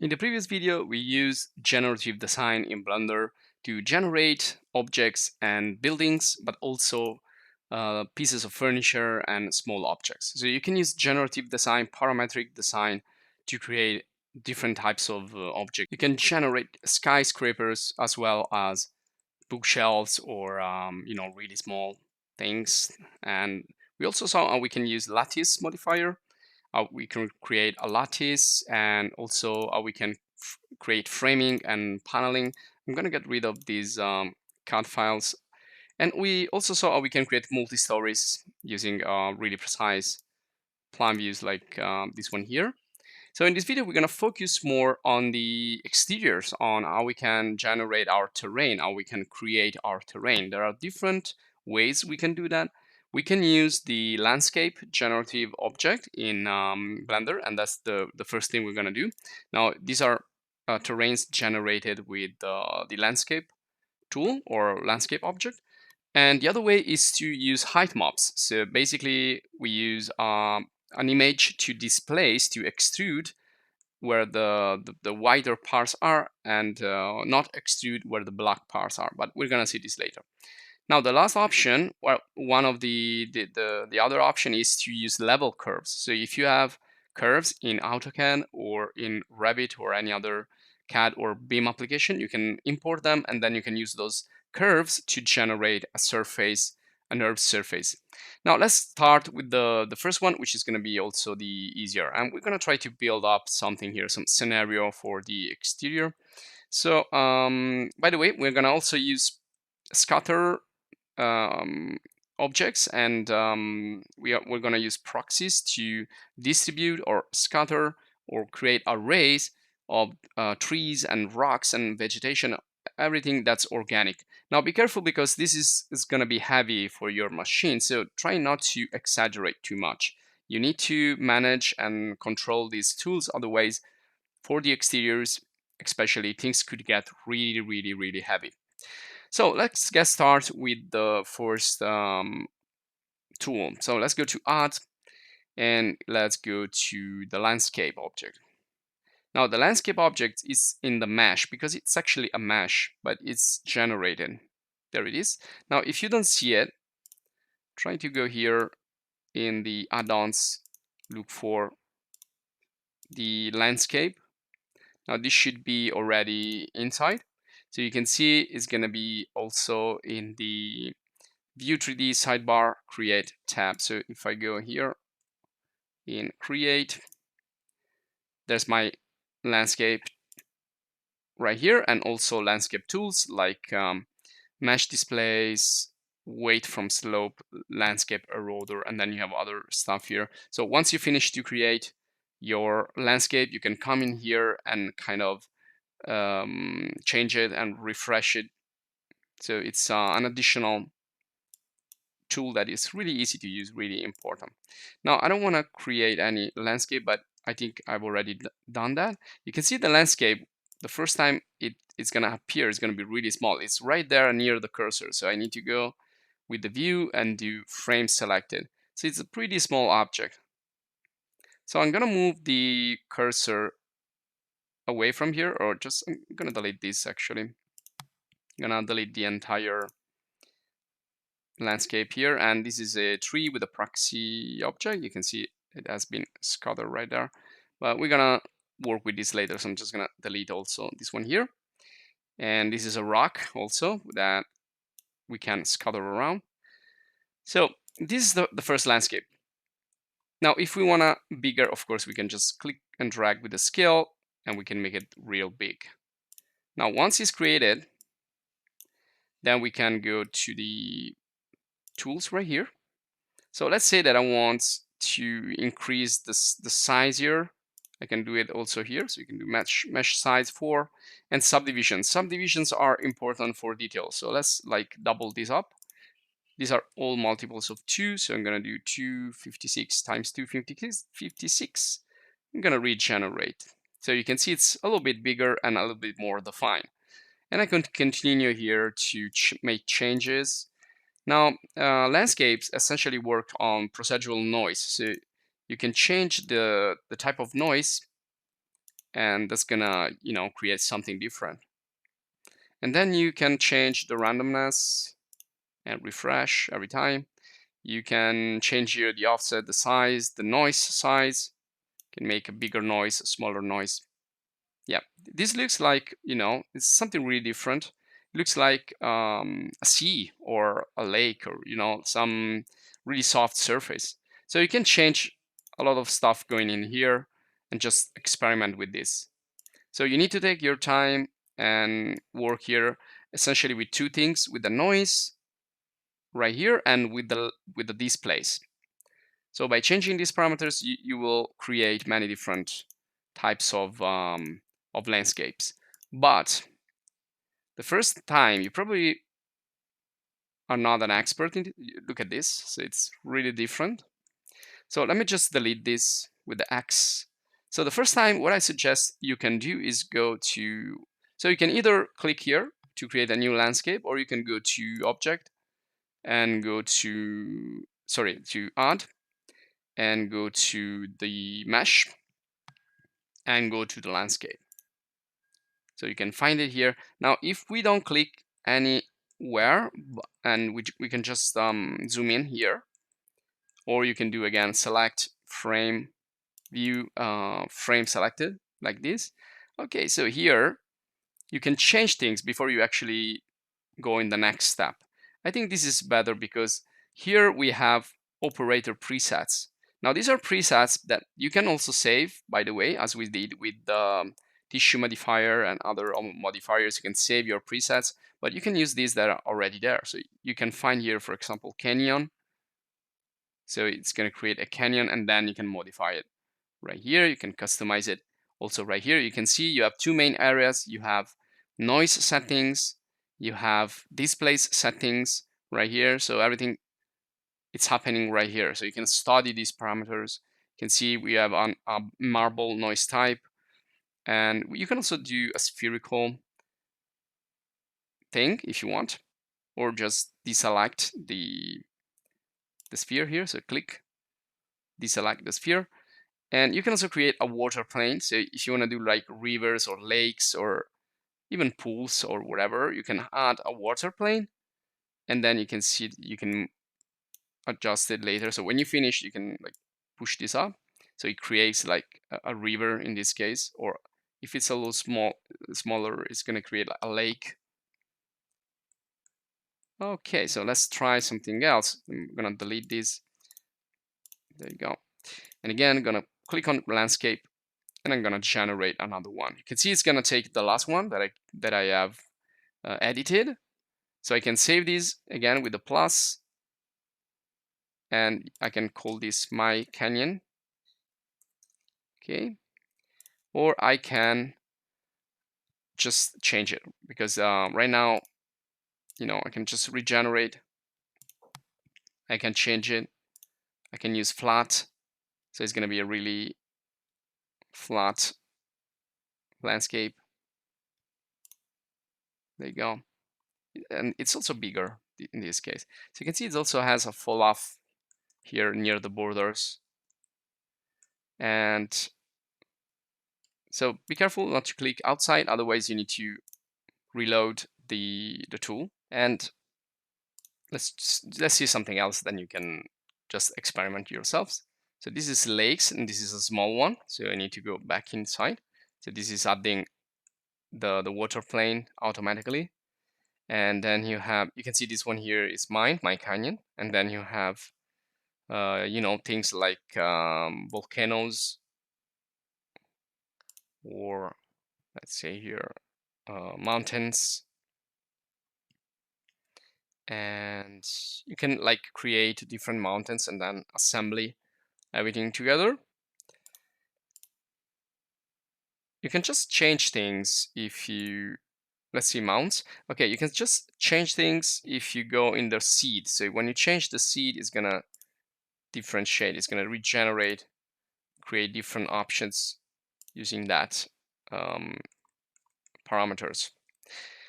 In the previous video, we used generative design in Blender to generate objects and buildings, but also pieces of furniture and small objects. So you can use generative design, parametric design to create different types of objects. You can generate skyscrapers as well as bookshelves or really small things. And we also saw how we can use lattice modifier. We can create a lattice, and also we can create framing and paneling. I'm going to get rid of these CAD files. And we also saw how we can create multi-stories using really precise plan views like this one here. So in this video, we're going to focus more on the exteriors, on how we can generate our terrain, how we can create our terrain. There are different ways we can do that. We can use the landscape generative object in Blender, and that's the first thing we're going to do. Now, these are terrains generated with the landscape tool or landscape object. And the other way is to use height maps. So basically, we use an image to displace, to extrude where the wider parts are, and not extrude where the black parts are. But we're gonna see this later. Now the last option, well, one of the other option is to use level curves. So if you have curves in AutoCAD or in Revit or any other CAD or BIM application, you can import them, and then you can use those curves to generate a surface, a nerve surface. Now let's start with the first one, which is going to be also the easier. And we're going to try to build up something here, some scenario for the exterior. So by the way, we're going to also use scatter objects, and we're going to use proxies to distribute or scatter or create arrays of trees and rocks and vegetation, everything that's organic. Now be careful, because this is going to be heavy for your machine, so try not to exaggerate too much. You need to manage and control these tools, otherwise for the exteriors especially, things could get really heavy. So let's get started with the first tool. So let's go to Add, and let's go to the landscape object. Now the landscape object is in the mesh because it's actually a mesh, but it's generated. There it is. Now if you don't see it, try to go here in the add-ons, look for the landscape. Now this should be already inside. So you can see it's going to be also in the View 3D sidebar, Create tab. So if I go here in Create, there's my landscape right here, and also landscape tools like mesh displays, weight from slope, landscape eroder, and then you have other stuff here. So once you finish to create your landscape, you can come in here and kind of change it and refresh it. So it's an additional tool that is really easy to use, really important. Now I don't want to create any landscape, but I think I've already done that. You can see the landscape, the first time it's going to appear, it's going to be really small. It's right there near the cursor, so I need to go with the view and do frame selected. So it's a pretty small object. So I'm going to move the cursor away from here, or just I'm going to delete this actually. I'm going to delete the entire landscape here, and this is a tree with a proxy object. You can see it has been scattered right there, but we're gonna work with this later, so I'm just gonna delete also this one here. And this is a rock also that we can scatter around. So this is the first landscape. Now if we want to bigger, of course we can just click and drag with the scale, and we can make it real big. Now once it's created, then we can go to the tools right here. So let's say that I want to increase the size here. I can do it also here. So you can do mesh size 4 and subdivisions. Subdivisions are important for detail. So let's like double this up. These are all multiples of 2. So I'm going to do 256 times 256. I'm going to regenerate. So you can see it's a little bit bigger and a little bit more defined. And I can continue here to make changes. Now, landscapes essentially work on procedural noise. So you can change the type of noise and that's gonna, create something different. And then you can change the randomness and refresh every time. You can change here the offset, the size, the noise size. You can make a bigger noise, a smaller noise. Yeah, this looks like, it's something really different. It looks like a sea or a lake, or, some really soft surface. So you can change a lot of stuff going in here and just experiment with this. So you need to take your time and work here essentially with two things, with the noise right here and with the displays. So by changing these parameters, you will create many different types of landscapes. But the first time, you probably are not an expert in it. Look at this, so it's really different. So let me just delete this with the X. So the first time, what I suggest you can do is go to, so you can either click here to create a new landscape, or you can go to Object and go to, to Add, and go to the Mesh and go to the landscape. So you can find it here. Now, if we don't click anywhere, and we can just zoom in here, or you can do again, select frame, view frame selected, like this. Okay, so here you can change things before you actually go in the next step. I think this is better because here we have operator presets. Now these are presets that you can also save, by the way, as we did with the tissue modifier and other modifiers. You can save your presets, but you can use these that are already there. So you can find here, for example, canyon. So it's going to create a canyon, and then you can modify it. Right here, you can customize it. Also right here, you can see you have two main areas. You have noise settings, you have displays settings right here. So everything, it's happening right here. So you can study these parameters. You can see we have a marble noise type, and you can also do a spherical thing if you want, or just deselect the sphere here. So click, deselect the sphere. And you can also create a water plane. So if you want to do like rivers or lakes or even pools or whatever, you can add a water plane, and then you can see, you can adjust it later. So when you finish, you can like push this up, so it creates like a river in this case, or if it's a little smaller, it's going to create a lake. Okay, so let's try something else. I'm gonna delete this. There you go. And again, I'm gonna click on landscape, and I'm gonna generate another one. You can see it's gonna take the last one that I have edited. So I can save these again with the plus, and I can call this my canyon. Okay, or I can just change it, because right now, I can just regenerate. I can change it. I can use flat, so it's gonna be a really flat landscape. There you go. And it's also bigger in this case. So you can see it also has a fall off here near the borders. And so be careful not to click outside, otherwise you need to reload the tool. And let's see something else, then you can just experiment yourselves. So this is lakes, and this is a small one, so I need to go back inside. So this is adding the water plane automatically. And then you can see this one here is my canyon, and then you have things like volcanoes, or let's say here mountains. And you can like create different mountains and then assembly everything together. You can just change things if you, let's see, mounts. Okay, you can just change things if you go in the seed. So when you change the seed, it's gonna differentiate, it's gonna regenerate, create different options using that parameters.